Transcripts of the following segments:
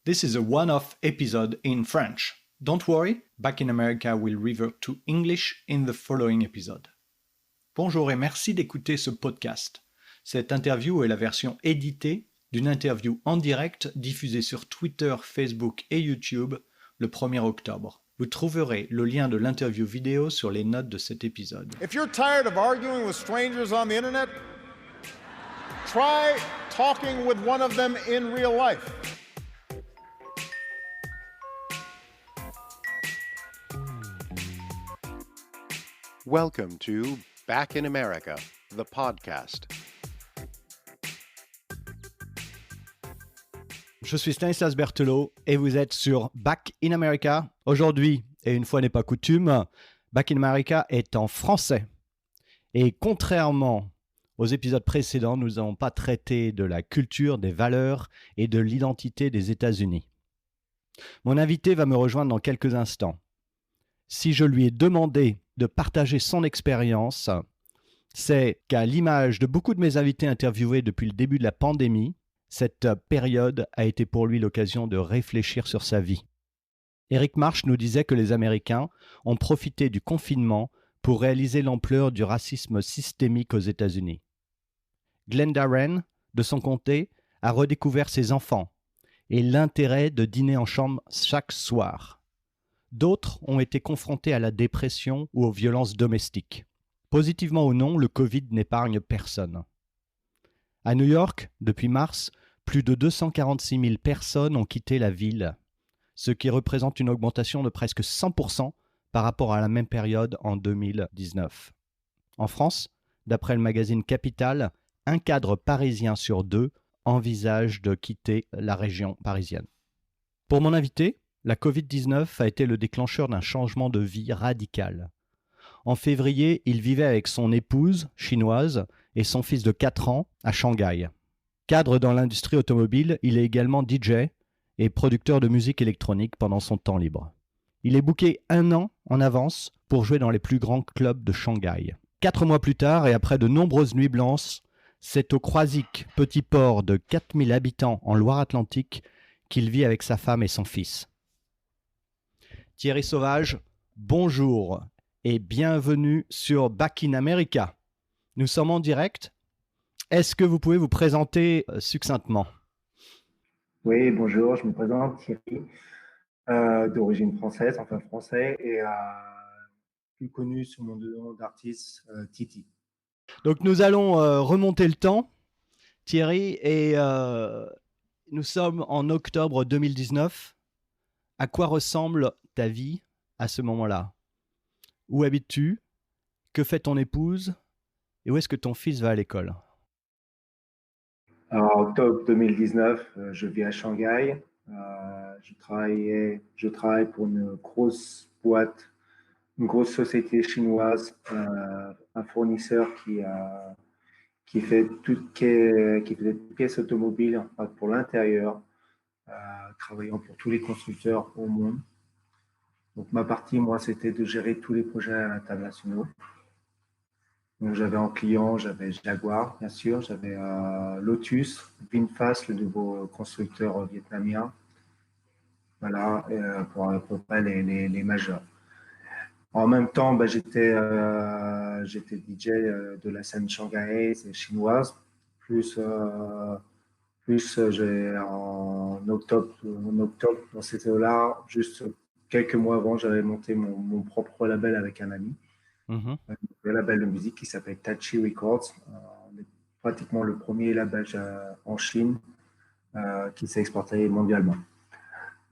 This is a one-off episode in French. Don't worry, Back in America will revert to English in the following episode. Bonjour et merci d'écouter ce podcast. Cette interview est la version éditée d'une interview en direct diffusée sur Twitter, Facebook et YouTube le 1er octobre. Vous trouverez le lien de l'interview vidéo sur les notes de cet épisode. If you're tired of arguing with strangers on the internet, try talking with one of them in real life. Welcome to Back in America, the podcast. Je suis Stanislas Berthelot et vous êtes sur Back in America. Aujourd'hui, et une fois n'est pas coutume, Back in America est en français. Et contrairement aux épisodes précédents, nous n'avons pas traité de la culture, des valeurs et de l'identité des États-Unis. Mon invité va me rejoindre dans quelques instants. Si je lui ai demandé de partager son expérience, c'est qu'à l'image de beaucoup de mes invités interviewés depuis le début de la pandémie, cette période a été pour lui l'occasion de réfléchir sur sa vie. Eric Marsh nous disait que les Américains ont profité du confinement pour réaliser l'ampleur du racisme systémique aux États-Unis. Glenda Wren, de son côté, a redécouvert ses enfants et l'intérêt de dîner en chambre chaque soir. D'autres ont été confrontés à la dépression ou aux violences domestiques. Positivement ou non, le Covid n'épargne personne. À New York, depuis mars, plus de 246 000 personnes ont quitté la ville, ce qui représente une augmentation de presque 100% par rapport à la même période en 2019. En France, d'après le magazine Capital, un cadre parisien sur deux envisage de quitter la région parisienne. Pour mon invité, la Covid-19 a été le déclencheur d'un changement de vie radical. En février, il vivait avec son épouse, chinoise, et son fils de 4 ans à Shanghai. Cadre dans l'industrie automobile, il est également DJ et producteur de musique électronique pendant son temps libre. Il est booké 1 an en avance pour jouer dans les plus grands clubs de Shanghai. 4 mois plus tard, et après de nombreuses nuits blanches, c'est au Croisic, petit port de 4000 habitants en Loire-Atlantique, qu'il vit avec sa femme et son fils. Thierry Sauvage, bonjour et bienvenue sur Back in America. Nous sommes en direct. Est-ce que vous pouvez vous présenter succinctement ? Oui, bonjour, je me présente Thierry, d'origine française, enfin français, et plus connu sous mon nom d'artiste Titi. Donc nous allons remonter le temps, Thierry, et nous sommes en octobre 2019. À quoi ressemble ta vie à ce moment-là ? Où habites-tu ? Que fait ton épouse ? Et où est-ce que ton fils va à l'école ? En octobre 2019, je vis à Shanghai. Je travaille pour une grosse boîte, une grosse société chinoise, un fournisseur qui fait des pièces automobiles pour l'intérieur, travaillant pour tous les constructeurs au monde. Donc ma partie, moi, c'était de gérer tous les projets internationaux. Donc j'avais en client, j'avais Jaguar, bien sûr, j'avais Lotus, VinFast, le nouveau constructeur vietnamien. Voilà, pour à peu près les majeurs. En même temps, j'étais DJ de la scène shanghaïaise et chinoise. Plus j'ai en octobre, dans cette là, juste quelques mois avant, j'avais monté mon propre label avec un ami. Le label de musique qui s'appelle Tachi Records. On est pratiquement le premier label en Chine qui s'est exporté mondialement.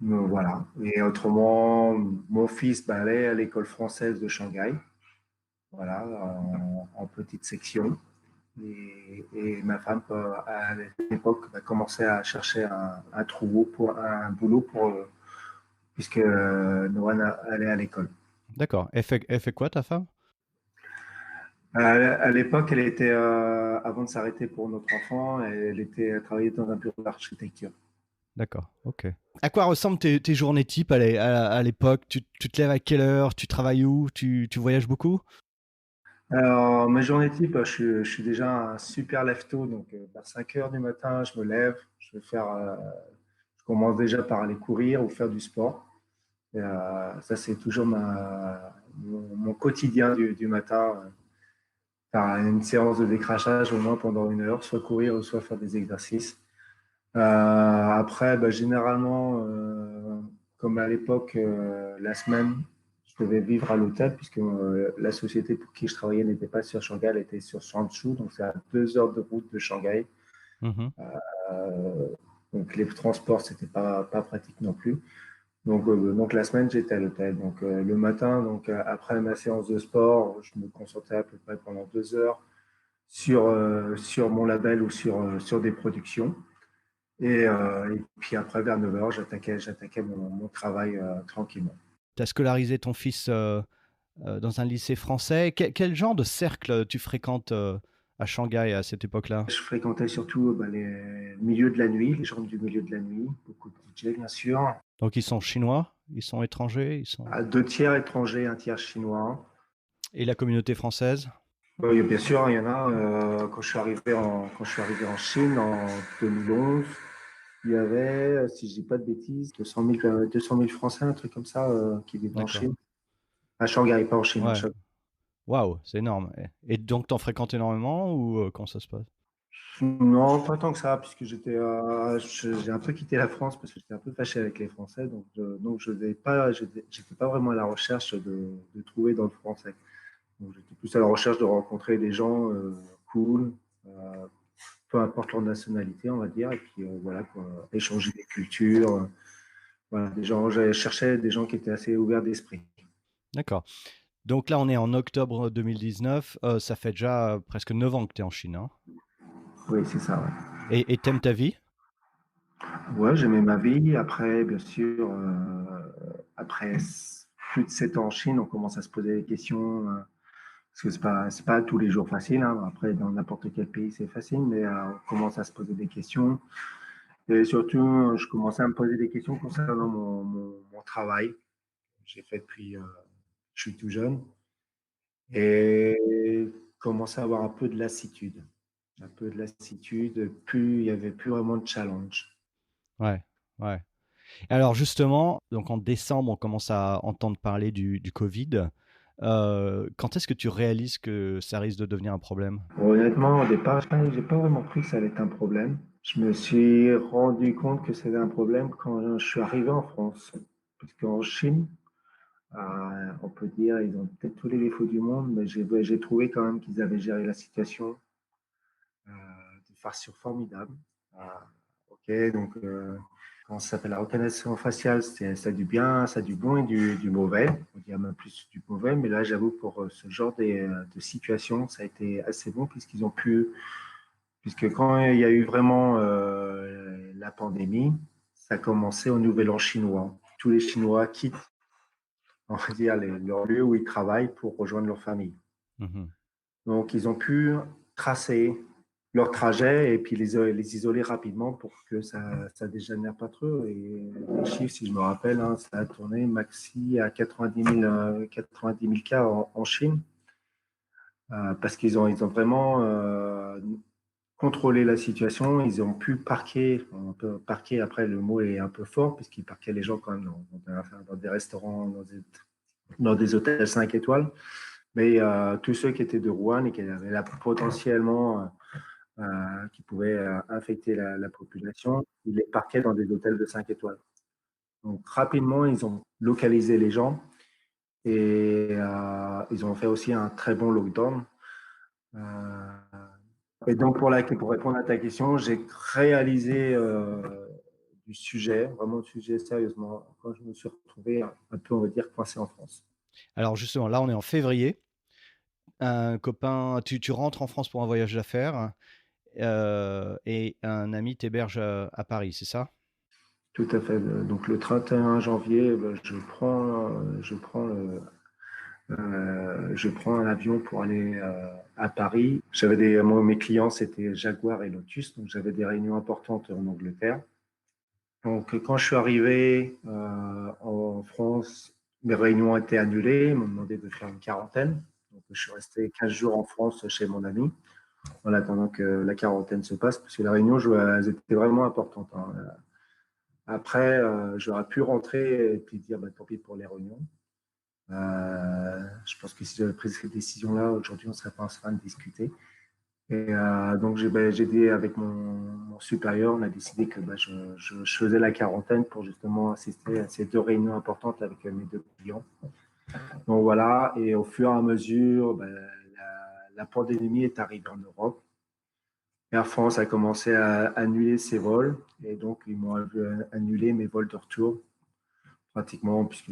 Donc, voilà. Et autrement, mon fils allait à l'école française de Shanghai, voilà, en petite section. Et ma femme, à l'époque, a commencé à chercher un boulot puisque Noan allait à l'école. D'accord. Elle fait quoi, ta femme ? À l'époque, elle était, avant de s'arrêter pour notre enfant, elle travaillait dans un bureau d'architecture. D'accord, ok. À quoi ressemblent tes journées type à l'époque ? Tu te lèves à quelle heure ? Tu travailles où ? Tu voyages beaucoup ? Alors, mes journées type, je suis déjà un super lève-tôt, donc vers 5 heures du matin, je me lève, je commence déjà par aller courir ou faire du sport. Et, ça, c'est toujours mon quotidien du matin. Faire une séance de décrachage au moins pendant 1 heure, soit courir ou soit faire des exercices. Après, généralement, comme à l'époque, la semaine, je devais vivre à l'hôtel puisque la société pour qui je travaillais n'était pas sur Shanghai, elle était sur Hangzhou, donc c'est à 2 heures de route de Shanghai. Mhm. Euh, donc les transports, c'était pas pratique non plus. Donc la semaine, j'étais à l'hôtel. Donc le matin, après ma séance de sport, je me concentrais à peu près pendant 2 heures sur mon label ou sur des productions. Et puis après, vers 9 heures, j'attaquais mon travail tranquillement. Tu as scolarisé ton fils dans un lycée français. Quel genre de cercle tu fréquentes à Shanghai à cette époque-là? Je fréquentais surtout les milieux de la nuit, les gens du milieu de la nuit, beaucoup de DJ bien sûr. Donc ils sont chinois, ils sont étrangers, À 2 tiers étrangers, 1 tiers chinois. Et la communauté française? Bien sûr, il y en a. Quand je suis arrivé en Chine en 2011, il y avait, si je dis pas de bêtises, 200 000 Français, un truc comme ça, qui vivent en D'accord. Chine. À Shanghai, pas en Chine. Ouais. Waouh, c'est énorme. Et donc t'en fréquentes énormément ou comment ça se passe? Non, pas tant que ça, puisque j'ai un peu quitté la France parce que j'étais un peu fâché avec les Français, donc je n'étais pas vraiment à la recherche de trouver dans le français. Donc j'étais plus à la recherche de rencontrer des gens cool, euh, peu importe leur nationalité, on va dire, et puis voilà quoi, échanger des cultures. Voilà, j'avais cherché des gens qui étaient assez ouverts d'esprit. D'accord. Donc là, on est en octobre 2019. Ça fait déjà presque 9 ans que tu es en Chine, hein. Oui, c'est ça. Ouais. Et t'aimes ta vie? Ouais, j'aimais ma vie. Après, bien sûr, après plus de 7 ans en Chine, on commence à se poser des questions. Parce que c'est pas tous les jours facile, hein. Après, dans n'importe quel pays, c'est facile, mais on commence à se poser des questions. Et surtout, je commençais à me poser des questions concernant mon travail. J'ai fait depuis je suis tout jeune. Et commençais à avoir un peu de lassitude. Un peu de lassitude. Il n'y avait plus vraiment de challenge. Ouais, ouais. Alors justement, donc en décembre, on commence à entendre parler du Covid. Quand est-ce que tu réalises que ça risque de devenir un problème? Honnêtement, au départ, j'ai pas vraiment cru que ça allait être un problème. Je me suis rendu compte que c'était un problème quand je suis arrivé en France. Parce qu'en Chine, on peut dire, ils ont peut-être tous les défauts du monde, mais j'ai trouvé quand même qu'ils avaient géré la situation euh, de façon formidable. Ok, donc comment ça s'appelle, la reconnaissance faciale, ça a du bien, ça a du bon et du mauvais. On dirait même plus du mauvais, mais là, j'avoue, pour ce genre de situation, ça a été assez bon puisque quand il y a eu vraiment la pandémie, ça a commencé au Nouvel An chinois. Tous les Chinois quittent, on va dire, leur lieu où ils travaillent pour rejoindre leur famille. Mhm. Donc, ils ont pu tracer leur trajet et puis les isoler rapidement pour que ça ne dégénère pas trop. Et les chiffres, si je me rappelle, hein, ça a tourné maxi à 90 000 cas en Chine parce ils ont vraiment contrôlé la situation. Ils ont pu parquer, parquer après le mot est un peu fort puisqu'ils parquaient les gens quand même dans des restaurants, dans des hôtels 5 étoiles. Mais tous ceux qui étaient de Wuhan et qui avaient là, potentiellement qui pouvaient infecter la population, ils les parquaient dans des hôtels de 5 étoiles. Donc rapidement, ils ont localisé les gens et ils ont fait aussi un très bon lockdown. Et donc pour répondre à ta question, j'ai réalisé du sujet, vraiment du sujet sérieusement, quand je me suis retrouvé un peu, on va dire, coincé en France. Alors justement, là, on est en février. Un copain, tu rentres en France pour un voyage d'affaires et un ami t'héberge à Paris, c'est ça? Tout à fait. Donc le 31 janvier, je prends un avion pour aller à Paris. Moi, mes clients, c'était Jaguar et Lotus, donc j'avais des réunions importantes en Angleterre. Donc quand je suis arrivé en France, mes réunions ont été annulées. Ils m'ont demandé de faire une quarantaine. Donc je suis resté 15 jours en France chez mon ami en attendant que la quarantaine se passe, parce que les réunions, elles étaient vraiment importantes, hein. Après, j'aurais pu rentrer et puis dire tant pis pour les réunions. Je pense que si j'avais pris cette décision-là, aujourd'hui, on ne serait pas en train de discuter. Et donc, j'ai dit avec mon supérieur, on a décidé que je faisais la quarantaine pour justement assister à ces 2 réunions importantes avec mes 2 clients. Donc voilà, et au fur et à mesure, la pandémie est arrivée en Europe. Air France a commencé à annuler ses vols, et donc ils m'ont annulé mes vols de retour pratiquement, puisque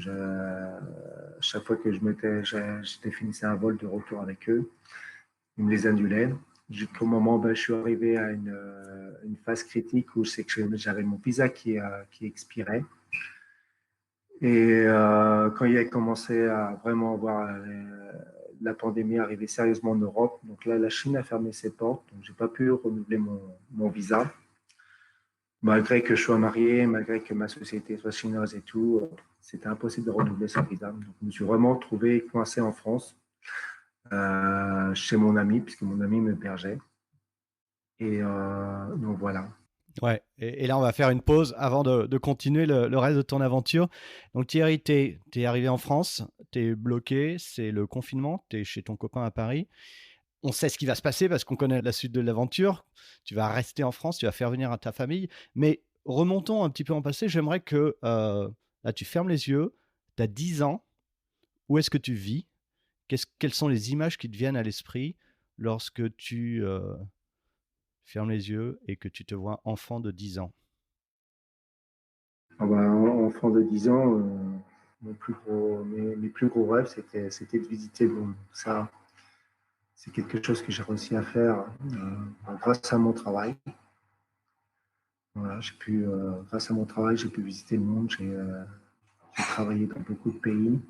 chaque fois que je définissais un vol de retour avec eux, ils me les annulaient. Jusqu'au moment où je suis arrivé à une phase critique où c'est que j'avais mon visa qui expirait. Et quand il a commencé à vraiment voir la pandémie arriver sérieusement en Europe, donc là, la Chine a fermé ses portes, donc je n'ai pas pu renouveler mon visa. Malgré que je sois marié, malgré que ma société soit chinoise et tout, c'était impossible de renouveler ce visa. Donc, je me suis vraiment trouvé coincé en France, chez mon ami, puisque mon ami m'hébergeait. Et donc voilà. Ouais, et là, on va faire une pause avant de continuer le reste de ton aventure. Donc, Thierry, t'es arrivé en France, t'es bloqué, c'est le confinement, t'es chez ton copain à Paris. On sait ce qui va se passer parce qu'on connaît la suite de l'aventure. Tu vas rester en France, tu vas faire venir à ta famille. Mais remontons un petit peu en passé. J'aimerais que là, tu fermes les yeux. Tu as 10 ans. Où est-ce que tu vis? Quelles sont les images qui te viennent à l'esprit lorsque tu fermes les yeux et que tu te vois enfant de 10 ans? Enfant de 10 ans, mes plus gros rêves, c'était de visiter le monde. Ça, c'est quelque chose que j'ai réussi à faire grâce à mon travail. Voilà, grâce à mon travail, j'ai pu visiter le monde. J'ai travaillé dans beaucoup de pays.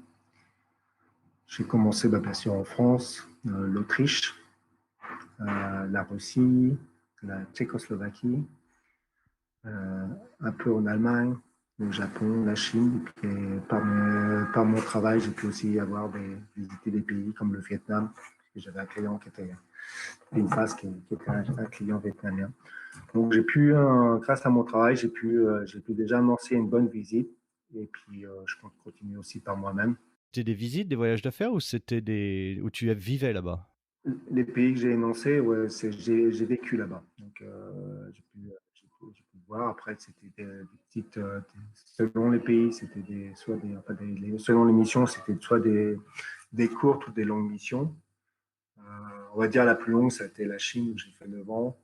J'ai commencé bien sûr en France, l'Autriche, la Russie, la Tchécoslovaquie, un peu en Allemagne, le Japon, la Chine. Et par mon travail, j'ai pu aussi visiter des pays comme le Vietnam. J'avais un client qui était une phase qui était un client vietnamien. Donc grâce à mon travail, j'ai pu déjà amorcer une bonne visite. Et puis, je compte continuer aussi par moi-même. C'était des visites, des voyages d'affaires ou c'était où tu vivais là-bas? Les pays que j'ai énoncés, ouais, j'ai vécu là-bas. Donc, j'ai pu voir. Après, c'était des petites. Selon les pays, c'était selon les missions, c'était soit des courtes ou des longues missions. On va dire la plus longue, c'était la Chine où j'ai fait 9 ans.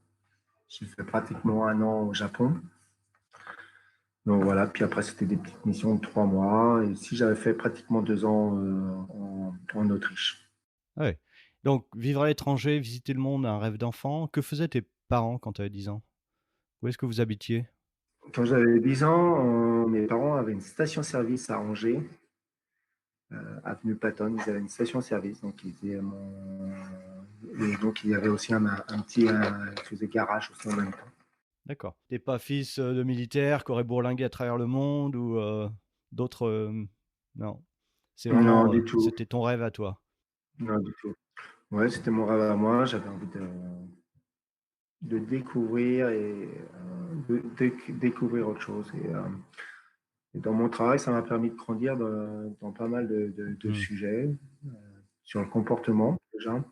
J'ai fait pratiquement 1 an au Japon. Donc voilà, puis après, c'était des petites missions de 3 mois. Et si j'avais fait pratiquement 2 ans en Autriche. Ah ouais. Donc, vivre à l'étranger, visiter le monde, un rêve d'enfant. Que faisaient tes parents quand tu avais 10 ans? Où est-ce que vous habitiez? Quand j'avais 10 ans, mes parents avaient une station-service à Angers, avenue Patton. Ils avaient une station-service, donc et donc il y avait aussi un petit ils faisaient garage aussi en même temps. D'accord. T'es pas fils de militaire qui aurait bourlingué à travers le monde ou d'autres. Non. C'est Non, vraiment. du tout. C'était ton rêve à toi. Non, du tout. Ouais, c'était mon rêve à moi. J'avais envie de découvrir et découvrir autre chose. Et dans mon travail, ça m'a permis de grandir dans pas mal de Hmm. sujets, sur le comportement déjà.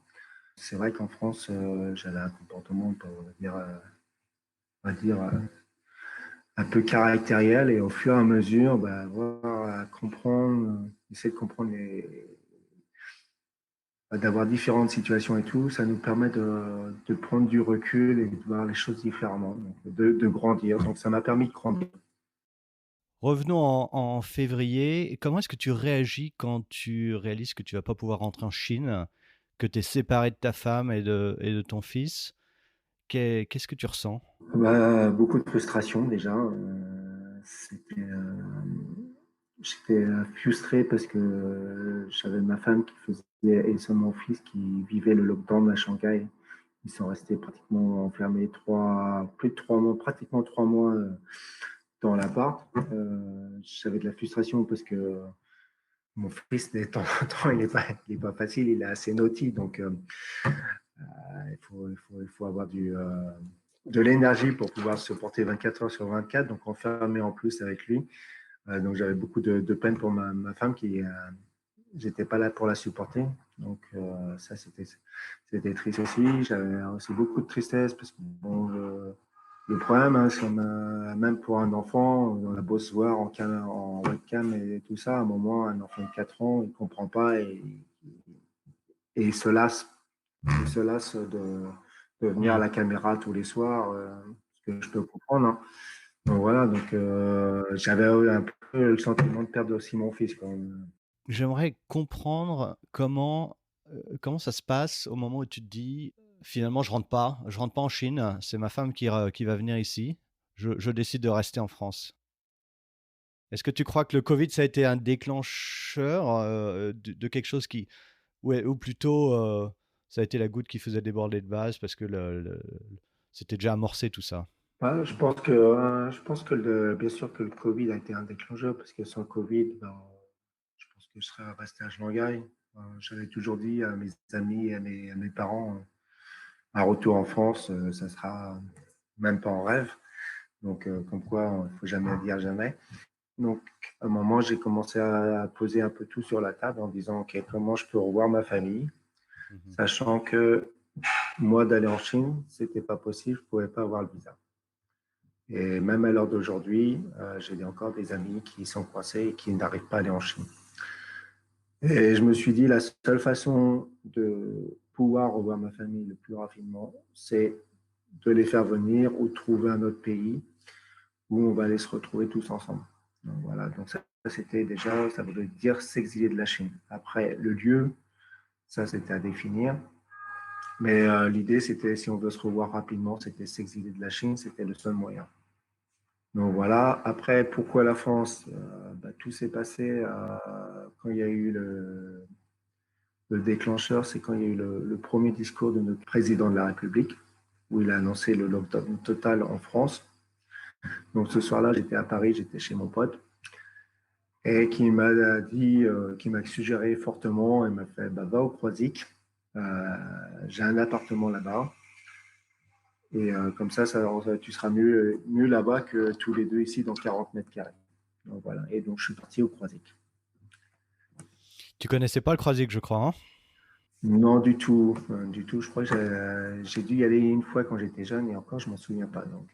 C'est vrai qu'en France, j'avais un comportement, on va dire un peu caractériel, et au fur et à mesure, essayer de comprendre d'avoir différentes situations et tout, ça nous permet de prendre du recul et de voir les choses différemment, donc de grandir. Donc ça m'a permis de grandir. Revenons en février. Comment est-ce que tu réagis quand tu réalises que tu vas pas pouvoir rentrer en Chine, que tu es séparé de ta femme et de ton fils? Qu'est-ce que tu ressens? Beaucoup de frustration déjà. J'étais frustré parce que j'avais ma femme qui faisait et mon fils qui vivait le lockdown à Shanghai. Ils sont restés pratiquement enfermés plus de 3 mois, pratiquement 3 mois dans l'appart. J'avais de la frustration parce que mon fils, de temps en temps, il est pas facile, il est assez naughty, donc il faut avoir de l'énergie pour pouvoir se porter 24 heures sur 24, donc enfermé en plus avec lui. Donc j'avais beaucoup de peine pour ma femme qui j'étais pas là pour la supporter. Donc ça c'était triste aussi. J'avais aussi beaucoup de tristesse parce que bon, le problème, hein, c'est même pour un enfant, on a beau se voir en webcam et tout ça, à un moment, un enfant de 4 ans, il ne comprend pas et il se lasse. Il se lasse de venir à la caméra tous les soirs, ce que je peux comprendre. Hein. Donc voilà, donc j'avais un peu le sentiment de perdre aussi mon fils quand même. J'aimerais comprendre comment ça se passe au moment où tu te dis: «Finalement, je rentre pas en Chine, c'est ma femme qui va venir ici. Je décide de rester en France». Est-ce que tu crois que le Covid, ça a été un déclencheur, de quelque chose qui ouais, ou plutôt, ça a été la goutte qui faisait déborder le vase parce que le c'était déjà amorcé tout ça? Ouais, je pense que bien sûr que le Covid a été un déclencheur parce que sans le Covid, ben, je pense que je serais resté à Shanghai. J'avais toujours dit à mes amis et à mes parents, un retour en France, ça sera même pas en rêve. Donc, comme quoi, il ne faut jamais dire jamais. Donc, à un moment, j'ai commencé à poser un peu tout sur la table en disant, OK, comment je peux revoir ma famille, Mmh. sachant que moi, d'aller en Chine, c'était pas possible, je ne pouvais pas avoir le visa. Et même à l'heure d'aujourd'hui, j'ai encore des amis qui sont coincés et qui n'arrivent pas à aller en Chine. Et je me suis dit, la seule façon de pouvoir revoir ma famille le plus rapidement, c'est de les faire venir ou trouver un autre pays où on va aller se retrouver tous ensemble. Donc voilà, donc ça c'était déjà, ça voudrait dire s'exiler de la Chine. Après, le lieu, ça c'était à définir. Mais l'idée, c'était, si on veut se revoir rapidement, c'était s'exiler de la Chine, c'était le seul moyen. Donc voilà, après, pourquoi la France tout s'est passé quand il y a eu le déclencheur, c'est quand il y a eu le premier discours de notre président de la République, où il a annoncé le lockdown total en France. Donc ce soir-là, j'étais à Paris, j'étais chez mon pote, et qui m'a dit, qui m'a suggéré fortement, et m'a fait, bah, va au Croisic, j'ai un appartement là-bas, et comme ça, tu seras mieux là-bas que tous les deux ici dans 40 mètres carrés. Donc voilà, et donc je suis parti au Croisic. Tu connaissais pas le Croisic, je crois, hein? Non, du tout. Je crois que j'ai dû y aller une fois quand j'étais jeune, et encore, je m'en souviens pas. Donc,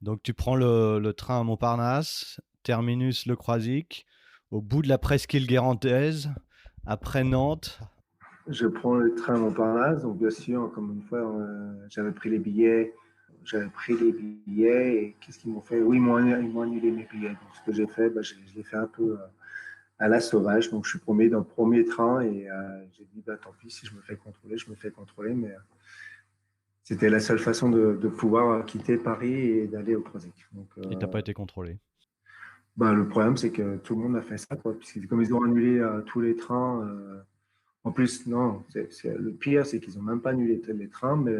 Donc tu prends le train à Montparnasse, terminus Le Croisic, au bout de la presqu'île guérantaise, après Nantes. je prends le train à Montparnasse, donc bien sûr, comme une fois, j'avais pris les billets. J'avais pris les billets et qu'est-ce qu'ils m'ont fait? Oui, ils m'ont annulé mes billets. Donc, ce que j'ai fait, je l'ai fait un peu à la sauvage. Donc, je suis promis dans le premier train et j'ai dit, bah, tant pis, si je me fais contrôler, je me fais contrôler. Mais c'était la seule façon de pouvoir quitter Paris et d'aller au Croisic. Donc, Et t'as pas été contrôlé. bah, le problème, c'est que tout le monde a fait ça, quoi. Puisque comme ils ont annulé tous les trains, en plus, non, le pire, c'est qu'ils n'ont même pas annulé les trains, mais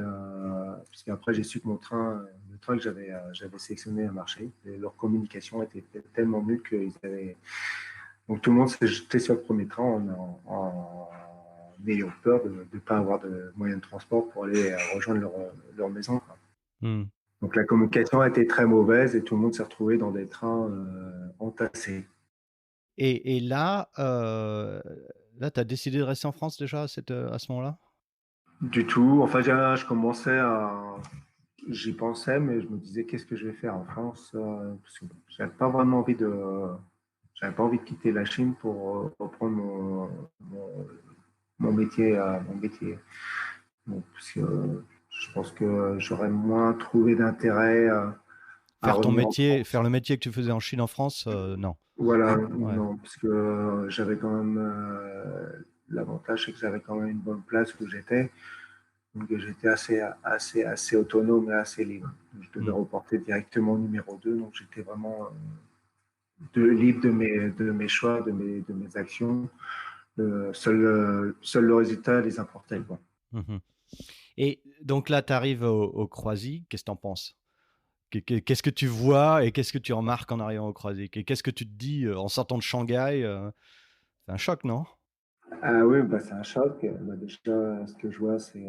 puisqu'après, j'ai su que le train que j'avais sélectionné a marché. Et leur communication était tellement nulle qu'ils avaient. Donc tout le monde s'est jeté sur le premier train en ayant peur de ne pas avoir de moyens de transport pour aller rejoindre leur maison, quoi. Hmm. Donc la communication a été très mauvaise et tout le monde s'est retrouvé dans des trains entassés. Et là, tu as décidé de rester en France déjà à ce moment-là? Du tout. Enfin, je commençais à. J'y pensais, mais je me disais qu'est-ce que je vais faire en France parce que j'avais pas vraiment envie de. J'avais pas envie de quitter la Chine pour reprendre mon métier. Mon métier. Donc, parce que je pense que j'aurais moins trouvé d'intérêt à revenir en France. Faire le métier que tu faisais en Chine, en France, non. Voilà, Ouais. non, parce que j'avais quand même l'avantage, c'est que j'avais quand même une bonne place où j'étais. Donc j'étais assez autonome et assez libre. Je devais Hmm. reporter directement au numéro 2, donc j'étais vraiment libre de mes choix, de mes actions. Seul le résultat les importait, quoi. Mhm. Et donc là, tu arrives au Croisic, qu'est-ce que tu en penses? Qu'est-ce que tu vois et qu'est-ce que tu remarques en arrivant au Croisic? Et qu'est-ce que tu te dis en sortant de Shanghai? C'est un choc, non? Ah oui, bah, c'est un choc. Bah, déjà, ce que je vois, c'est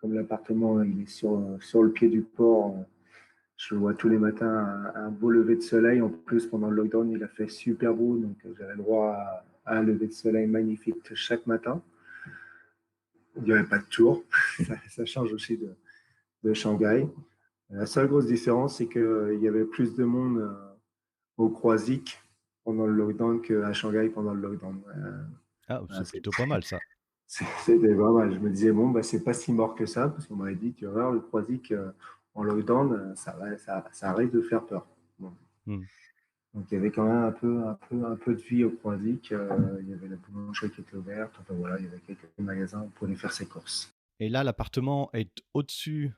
comme l'appartement il est sur le pied du port, je vois tous les matins un beau lever de soleil. En plus, pendant le lockdown, il a fait super beau, donc j'avais le droit à un lever de soleil magnifique chaque matin. Il n'y avait pas de tour. Ça change aussi de Shanghai. La seule grosse différence, c'est qu'il y avait plus de monde au Croisic pendant le lockdown qu'à Shanghai pendant le lockdown. Ah, Voilà, c'est plutôt pas mal ça. c'était pas mal. Je me disais, bon, bah, c'est pas si mort que ça, parce qu'on m'avait dit, tu vas voir, le Croisic en lockdown, ça risque de faire peur. Bon. Hmm. Donc il y avait quand même un peu de vie au Croisic. Il y avait la boulangerie qui était ouverte. Enfin voilà, il y avait quelques magasins pour aller faire ses courses. Et là, l'appartement est au-dessus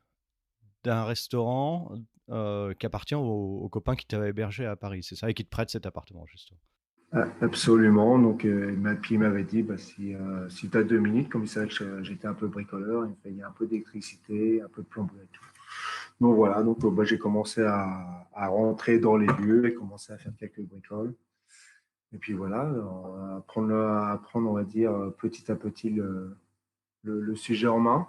d'un restaurant qui appartient au copain qui t'avait hébergé à Paris, c'est ça? Et qui te prête cet appartement, justement. Ah, absolument. Donc puis il m'avait dit, bah, si tu as 2 minutes, comme il savait que j'étais un peu bricoleur, il y a un peu d'électricité, un peu de plomberie et tout. Donc voilà, donc bah, j'ai commencé à rentrer dans les lieux et commencer à faire quelques bricoles. Et puis voilà, apprendre, on va dire, petit à petit le sujet en main.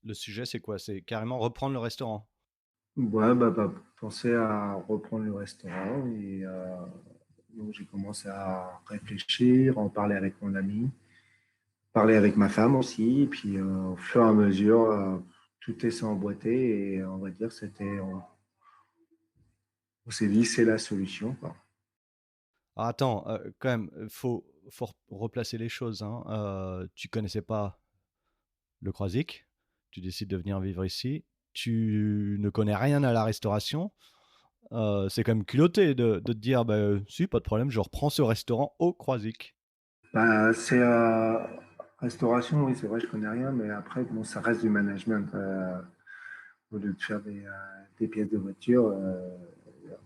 Le sujet, c'est quoi? C'est carrément reprendre le restaurant. Ouais, bah, penser à reprendre le restaurant et donc j'ai commencé à réfléchir, en parler avec mon ami, parler avec ma femme aussi, et puis au fur et à mesure, tout est s'est emboîté et on va dire on s'est dit c'est la solution, quoi. Ah, attends, quand même, faut replacer les choses, hein. Tu connaissais pas le Croisic, tu décides de venir vivre ici, tu ne connais rien à la restauration. C'est quand même culotté de te dire, bah, si, pas de problème, je reprends ce restaurant au Croisic. Bah, c'est restauration, oui, c'est vrai, je connais rien, mais après, bon, ça reste du management. Au lieu de faire des pièces de voiture,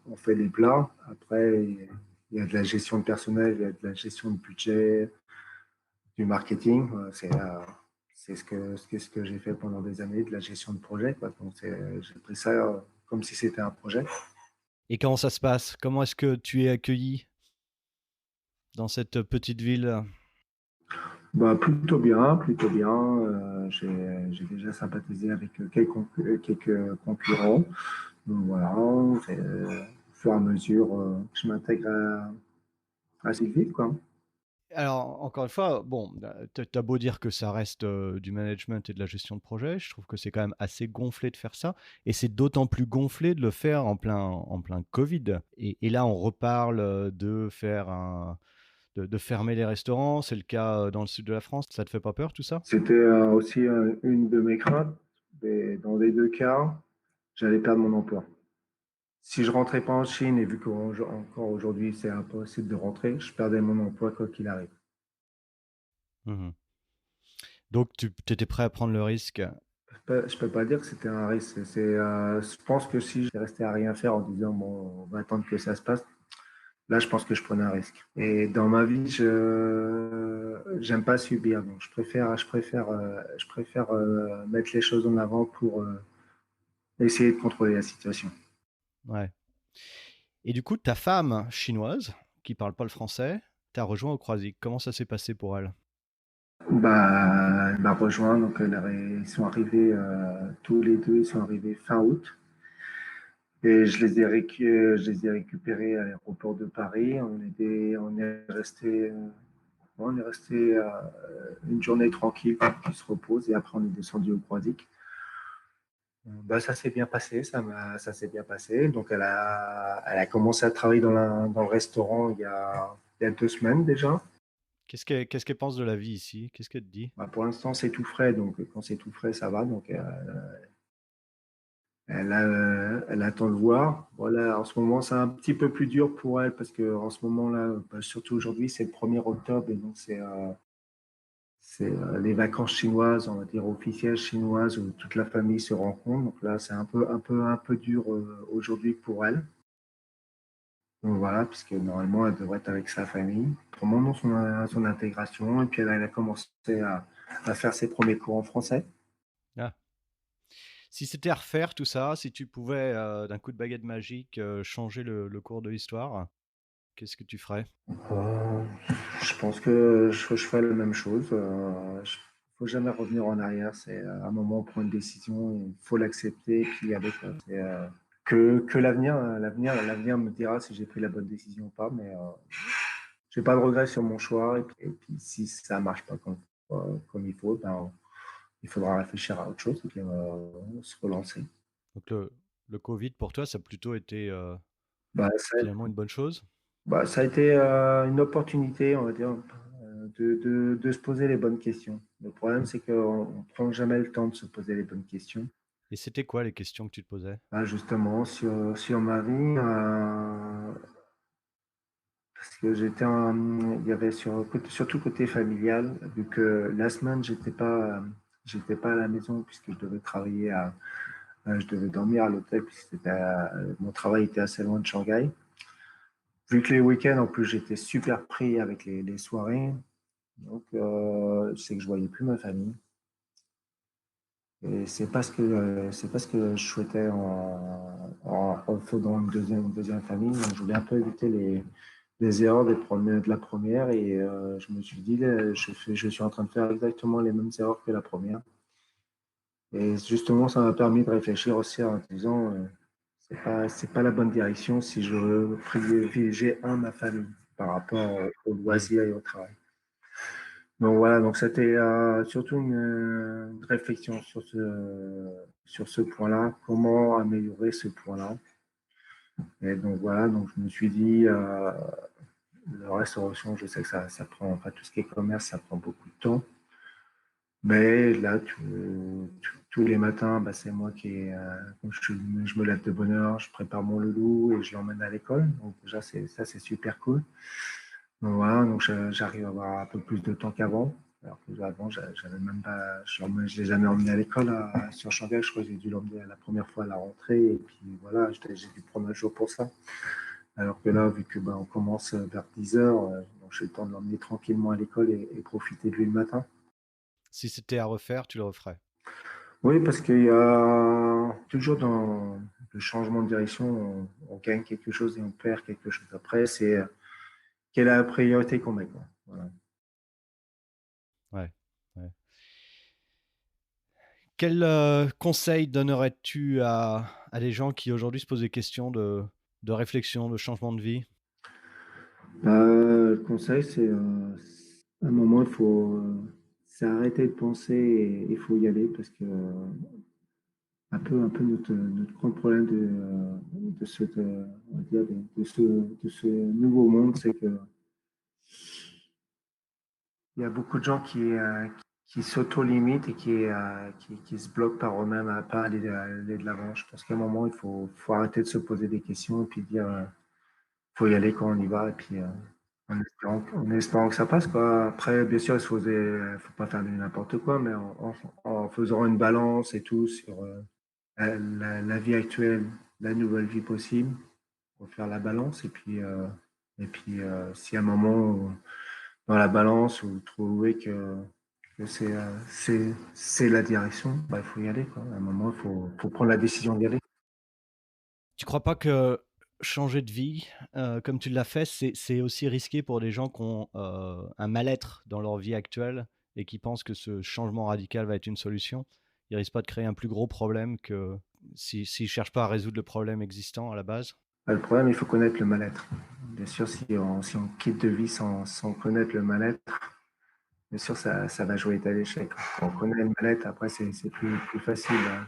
on fait les plats. Après, il y a de la gestion de personnel, il y a de la gestion de budget, du marketing. C'est ce que j'ai fait pendant des années, de la gestion de projet, quoi. Donc, j'ai pris ça comme si c'était un projet. Et comment ça se passe? Comment est-ce que tu es accueilli dans cette petite ville? Bah, plutôt bien, plutôt bien. J'ai déjà sympathisé avec quelques concurrents. Donc voilà, au fur et à mesure, je m'intègre à cette ville, quoi. Alors, encore une fois, bon, t'as beau dire que ça reste du management et de la gestion de projet, je trouve que c'est quand même assez gonflé de faire ça. Et c'est d'autant plus gonflé de le faire en plein Covid. Et là, on reparle de fermer les restaurants. C'est le cas dans le sud de la France. Ça te fait pas peur, tout ça? C'était aussi une de mes craintes. Mais dans les deux cas, j'allais perdre mon emploi. Si je rentrais pas en Chine, et vu qu'encore aujourd'hui c'est impossible de rentrer, je perdais mon emploi quoi qu'il arrive. Mhm. Donc, tu étais prêt à prendre le risque. Je peux pas dire que c'était un risque. Je pense que si j'étais resté à rien faire en disant bon, on va attendre que ça se passe, là je pense que je prenais un risque. Et dans ma vie, je j'aime pas subir, donc je préfère mettre les choses en avant pour essayer de contrôler la situation. Ouais. Et du coup, ta femme chinoise, qui parle pas le français, t'a rejoint au Croisic. Comment ça s'est passé pour elle? Bah, elle m'a rejoint, donc ils sont arrivés tous les deux, ils sont arrivés fin août. Et je les ai récupérés à l'aéroport de Paris. On est resté une journée tranquille pour qu'ils se reposent et après on est descendu au Croisic. Bah, ça s'est bien passé, ça s'est bien passé. Donc elle a commencé à travailler dans le restaurant il y a 2 semaines déjà. Qu'est-ce qu'elle pense de la vie ici? Qu'est-ce qu'elle te dit? Bah, pour l'instant c'est tout frais, donc quand c'est tout frais ça va. Donc elle attend de voir. Voilà, en ce moment, c'est un petit peu plus dur pour elle parce que en ce moment-là, bah, surtout aujourd'hui, c'est le 1er octobre et donc c'est les vacances chinoises, on va dire officielles chinoises où toute la famille se rencontre. Donc là, c'est un peu dur aujourd'hui pour elle. Donc voilà, puisque normalement, elle devrait être avec sa famille. Pendant son intégration, et puis elle a commencé à faire ses premiers cours en français. Ah. Si c'était à refaire tout ça, si tu pouvais d'un coup de baguette magique changer le cours de l'histoire, qu'est-ce que tu ferais? Euh, je pense que je ferais la même chose. faut jamais revenir en arrière. C'est à un moment, on prend une décision, il faut l'accepter, et puis avec que l'avenir me dira si j'ai pris la bonne décision ou pas. Mais j'ai pas de regrets sur mon choix. Et puis si ça marche pas comme il faut, ben, il faudra réfléchir à autre chose et puis se relancer. Donc le Covid, pour toi, ça a plutôt été Bah, ça, finalement une bonne chose? ça a été une opportunité, on va dire, de se poser les bonnes questions. Le problème, c'est qu'on ne prend jamais le temps de se poser les bonnes questions. Et c'était quoi les questions que tu te posais? Bah, justement, sur ma vie, parce que il y avait surtout côté familial, vu que la semaine, j'étais pas à la maison puisque je devais je devais dormir à l'hôtel puisque mon travail était assez loin de Shanghai. Vu que les week-ends, en plus, j'étais super pris avec les soirées, donc c'est que je voyais plus ma famille. Et c'est pas ce que je souhaitais en faisant une deuxième famille. Donc, je voulais un peu éviter les erreurs de la première et je me suis dit, là, je suis en train de faire exactement les mêmes erreurs que la première. Et justement, ça m'a permis de réfléchir aussi en disant, c'est pas la bonne direction si je veux privilégier ma famille par rapport au Hmm. loisir et au travail. Donc voilà, donc c'était surtout une réflexion sur ce point-là, comment améliorer ce point-là. Et donc voilà, donc je me suis dit, la restauration, je sais que ça prend, enfin tout ce qui est commerce, ça prend beaucoup de temps. Mais là, tous les matins, bah, c'est moi je me lève de bonne heure, je prépare mon loulou et je l'emmène à l'école. Donc déjà, c'est super cool. Donc voilà, donc j'arrive à avoir un peu plus de temps qu'avant. Alors que avant, j'avais même pas, je ne l'ai jamais emmené à l'école sur Shanghai. Je crois que j'ai dû l'emmener la première fois à la rentrée. Et puis voilà, j'ai dû prendre un jour pour ça. Alors que là, vu que on commence vers 10 heures, donc j'ai le temps de l'emmener tranquillement à l'école et profiter de lui le matin. Si c'était à refaire, tu le referais. Oui, parce qu'il y a toujours dans le changement de direction, on gagne quelque chose et on perd quelque chose. Après, c'est quelle est la priorité qu'on met, quoi. Voilà. Ouais. Ouais. Quel conseil donnerais-tu à des gens qui aujourd'hui se posent des questions de réflexion, de changement de vie? Le conseil, à un moment, c'est arrêter de penser et il faut y aller parce que un peu notre grand problème on va dire de ce nouveau monde, c'est que il y a beaucoup de gens qui s'auto-limitent et qui se bloquent par eux-mêmes à pas aller de l'avant. Je pense qu'à un moment, faut arrêter de se poser des questions et puis dire, faut y aller quand on y va et puis en espérant que ça passe, quoi. Après, bien sûr, faut pas faire n'importe quoi, mais en faisant une balance et tout sur la vie actuelle, la nouvelle vie possible, pour faire la balance et puis si à un moment dans la balance vous trouvez que c'est la direction, bah, il faut y aller, quoi. À un moment, faut prendre la décision d'y aller. Tu crois pas que changer de vie, comme tu l'as fait, c'est aussi risqué pour des gens qui ont, un mal-être dans leur vie actuelle et qui pensent que ce changement radical va être une solution? Ils risquent pas de créer un plus gros problème que s'ils cherchent pas à résoudre le problème existant à la base? Bah, le problème, il faut connaître le mal-être. Bien sûr, si on quitte de vie sans connaître le mal-être, bien sûr, ça va jouer à l'échec. Quand on connaît le mal-être, après, c'est plus facile, hein.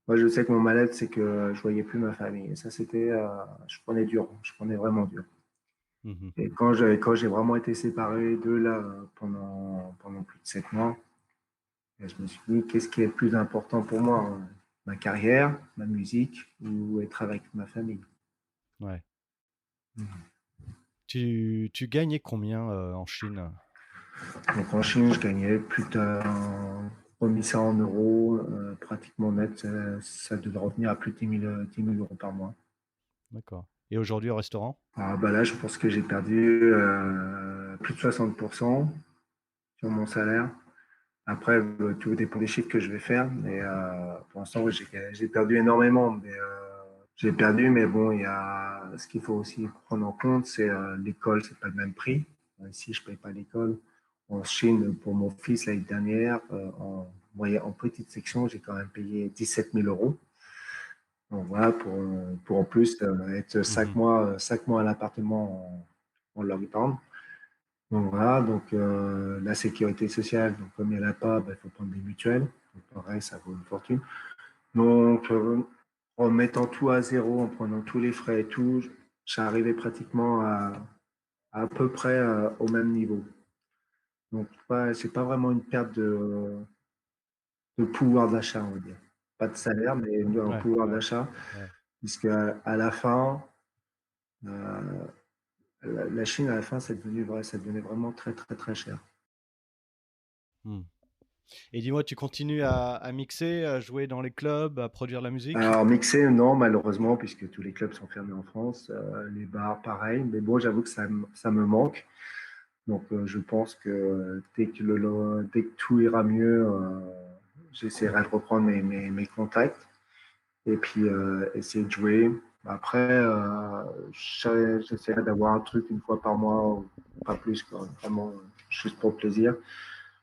Moi, je sais que mon mal-être, c'est que je voyais plus ma famille. Et ça, je prenais dur. Je prenais vraiment dur. Mmh. Et quand j'ai vraiment été séparé d'eux là pendant plus de 7 mois, et je me suis dit, qu'est-ce qui est le plus important pour moi, hein? Ma carrière, ma musique ou être avec ma famille. Ouais. Tu gagnais combien, en Chine? Donc en Chine, je gagnais remis ça en euros, pratiquement net, ça devait revenir à plus de 10 000 euros par mois. D'accord. Et aujourd'hui au restaurant? Ah, bah là, je pense que j'ai perdu plus de 60% sur mon salaire. Après, tout dépend des chiffres que je vais faire. Mais pour l'instant, oui, j'ai perdu énormément. J'ai perdu, mais bon, ce qu'il faut aussi prendre en compte, c'est l'école, c'est pas le même prix. Ici, je paye pas l'école. En Chine, pour mon fils, l'année dernière, en petite section, j'ai quand même payé 17 000 euros. Donc voilà, pour en plus être Mhm. 5 mois à l'appartement en lockdown. Donc voilà, donc la sécurité sociale, donc comme il n'y en a pas, il faut prendre des mutuelles. Donc pareil, ça vaut une fortune. Donc en mettant tout à zéro, en prenant tous les frais et tout, j'arrivais pratiquement à peu près au même niveau. Donc c'est pas vraiment une perte de pouvoir d'achat, on va dire. Pas de salaire, mais un Ouais, pouvoir ouais, d'achat, ouais. puisque à la fin, euh, la Chine, à la fin, ça devenait vraiment très, très, très cher. Hmm. Et dis-moi, tu continues à mixer, à jouer dans les clubs, à produire de la musique? Alors, mixer, non, malheureusement, puisque tous les clubs sont fermés en France. Les bars, pareil. Mais bon, j'avoue que ça me manque. Donc, je pense que dès que tout ira mieux, j'essaierai de reprendre mes contacts et puis essayer de jouer. Après, j'essaierai d'avoir un truc une fois par mois, ou pas plus, quoi, vraiment juste pour le plaisir.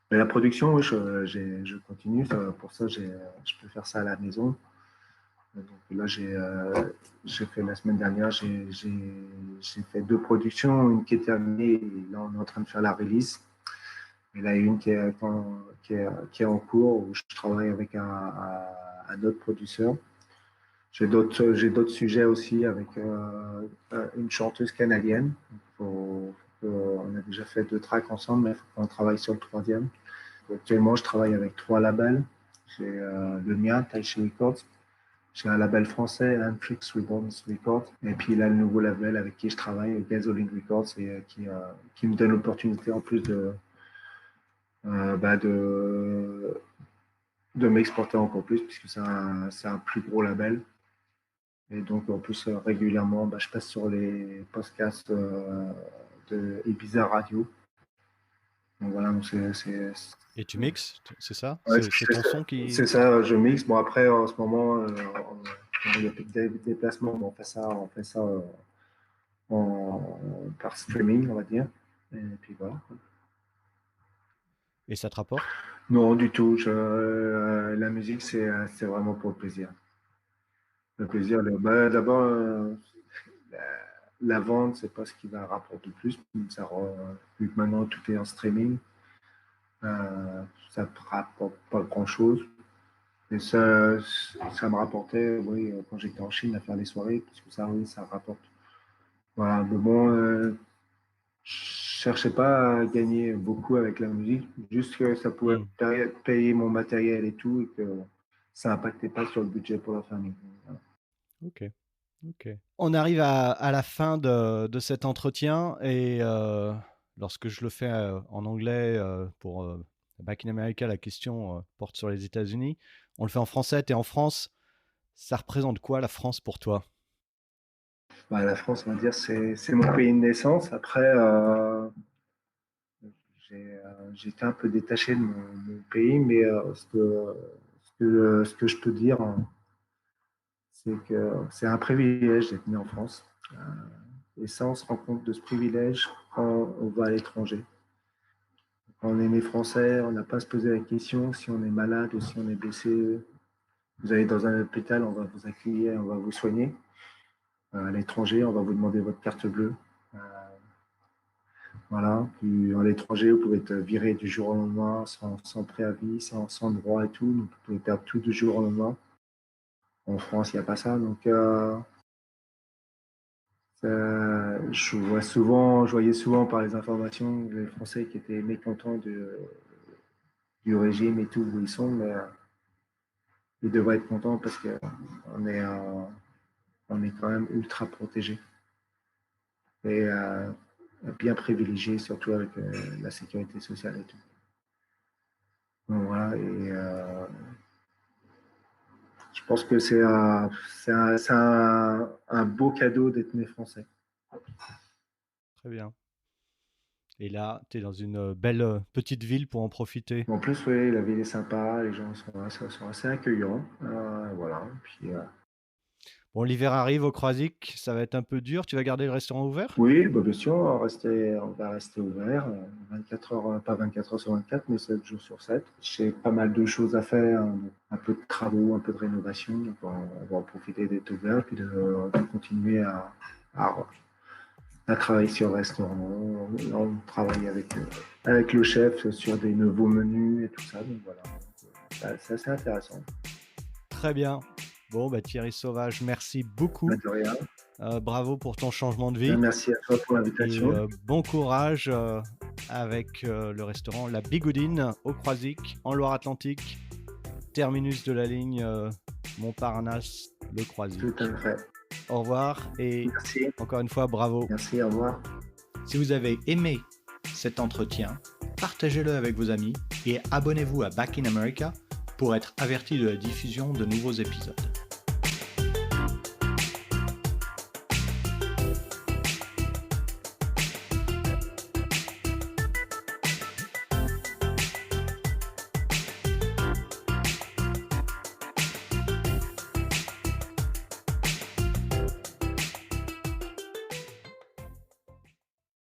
Mais la production, oui, je continue. Pour ça, je peux faire ça à la maison. Donc là, j'ai fait la semaine dernière, j'ai fait 2 productions, une qui est terminée et là, on est en train de faire la release. Et là, une qui est en cours où je travaille avec un autre producteur. J'ai d'autres sujets aussi avec une chanteuse canadienne. On a déjà fait 2 tracks ensemble, mais il faut qu'on travaille sur le troisième. Actuellement, je travaille avec 3 labels. J'ai le mien, Taishi Records. J'ai un label français, Antrix Reborns Records. Et puis là, le nouveau label avec qui je travaille, Gasoline Records, et qui me donne l'opportunité en plus euh, bah, de, de m'exporter encore plus, puisque c'est un plus gros label. Et donc, en plus, régulièrement, je passe sur les podcasts de Ibiza Radio. Donc voilà, donc Et tu mixes, c'est ça? ouais, C'est ton son c'est qui... ça, je mixe. Bon, après, en ce moment, il y a plus de déplacements, mais on fait ça par streaming, on va dire. Et puis voilà. Et ça te rapporte? Non, du tout. La musique, c'est vraiment pour le plaisir. Le plaisir, d'abord, la, la vente, c'est pas ce qui va rapporter le plus. Vu que maintenant tout est en streaming, ça ne rapporte pas grand-chose. Et ça me rapportait, oui, quand j'étais en Chine à faire des soirées, parce que ça, oui, ça rapporte. Voilà, mais bon, je cherchais pas à gagner beaucoup avec la musique, juste que ça pouvait Hmm. payer mon matériel et tout, et que ça n'impactait pas sur le budget pour la famille. Voilà. Ok, ok. On arrive à la fin de cet entretien et lorsque je le fais en anglais pour Back in America, la question porte sur les États-Unis. On le fait en français, tu es en France. Ça représente quoi la France pour toi? La France, on va dire, c'est mon pays de naissance. Après, j'étais un peu détaché de mon pays, mais ce que je peux dire, hein, c'est que c'est un privilège d'être né en France. Et ça, on se rend compte de ce privilège quand on va à l'étranger. Quand on est né français, on n'a pas à se poser la question si on est malade ou si on est blessé. Vous allez dans un hôpital, on va vous accueillir, on va vous soigner. À l'étranger, on va vous demander votre carte bleue. Euh, Voilà. Puis à l'étranger, vous pouvez être viré du jour au lendemain sans préavis, sans droit et tout. Donc, vous pouvez perdre tout du jour au lendemain. En France, il n'y a pas ça. Donc, je voyais souvent par les informations les Français qui étaient mécontents du régime et tout où ils sont, mais ils devraient être contents parce qu'on est, on est quand même ultra protégés et bien privilégiés, surtout avec la sécurité sociale et tout. Donc, voilà, et je pense que c'est un beau cadeau d'être né français. Très bien. Et là, tu es dans une belle petite ville pour en profiter. En plus, oui, la ville est sympa, les gens sont assez accueillants. Voilà. Puis, Bon, l'hiver arrive au Croisic, ça va être un peu dur. Tu vas garder le restaurant ouvert? Oui, bah, bien sûr, on va rester ouvert 24 heures, pas 24 heures sur 24, mais 7 jours sur 7. J'ai pas mal de choses à faire, un peu de travaux, un peu de rénovation. Donc on va en profiter d'être ouvert puis de continuer à travailler sur le restaurant. On travaille avec le chef sur des nouveaux menus et tout ça. Donc voilà, c'est assez intéressant. Très bien. Bon, Thierry Sauvage, merci beaucoup. De rien. Bravo pour ton changement de vie. Merci à toi pour l'invitation. Et bon courage avec le restaurant La Bigoudine au Croisic, en Loire-Atlantique, terminus de la ligne Montparnasse, le Croisic. Tout à fait. Au revoir et merci. Encore une fois, bravo. Merci, au revoir. Si vous avez aimé cet entretien, partagez-le avec vos amis et abonnez-vous à Back in America pour être averti de la diffusion de nouveaux épisodes.